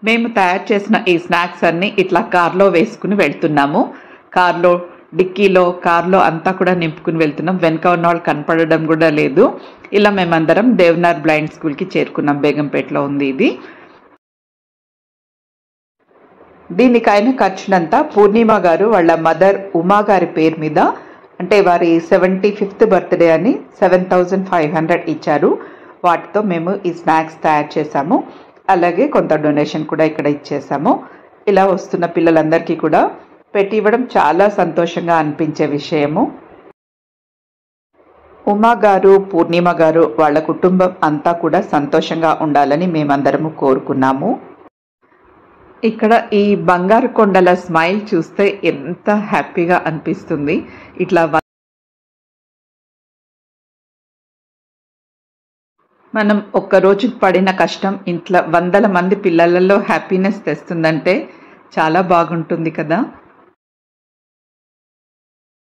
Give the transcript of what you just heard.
మేము తయారు చేసిన ఈ స్నాక్స్ అన్నీ ఇట్లా కార్లో వేసుకుని వెళ్తున్నాము. కార్లో డిక్కీలో కార్లో అంతా కూడా నింపుకుని వెళ్తున్నాం. వెనక ఉన్న వాళ్ళు కనపడడం కూడా లేదు. ఇలా మేమందరం దేవనార్ బ్లైండ్ స్కూల్కి చేరుకున్నాం. బేగంపేటలో ఉంది ఇది. దీనికైన ఖర్చునంతా పూర్ణిమ గారు వాళ్ళ మదర్ ఉమా గారి పేరు మీద, అంటే వారి 75th బర్త్డే అని 7,500 ఇచ్చారు. వాటితో మేము ఈ స్నాక్స్ తయారు చేసాము. అలాగే కొంత డొనేషన్ కూడా ఇక్కడ ఇచ్చేసాము. ఇలా వస్తున్న పిల్లలందరికీ కూడా పెట్టి ఇవ్వడం చాలా సంతోషంగా అనిపించే విషయము. ఉమా గారు, పూర్ణిమ గారు, వాళ్ళ కుటుంబం అంతా కూడా సంతోషంగా ఉండాలని మేమందరము కోరుకున్నాము. ఇక్కడ ఈ బంగారు కొండల స్మైల్ చూస్తే ఎంత హ్యాపీగా అనిపిస్తుంది. ఇట్లా మనం ఒక్కరోజు పడిన కష్టం ఇంట్లో 100 మంది పిల్లలలో హ్యాపీనెస్ తెస్తుందంటే చాలా బాగుంటుంది కదా.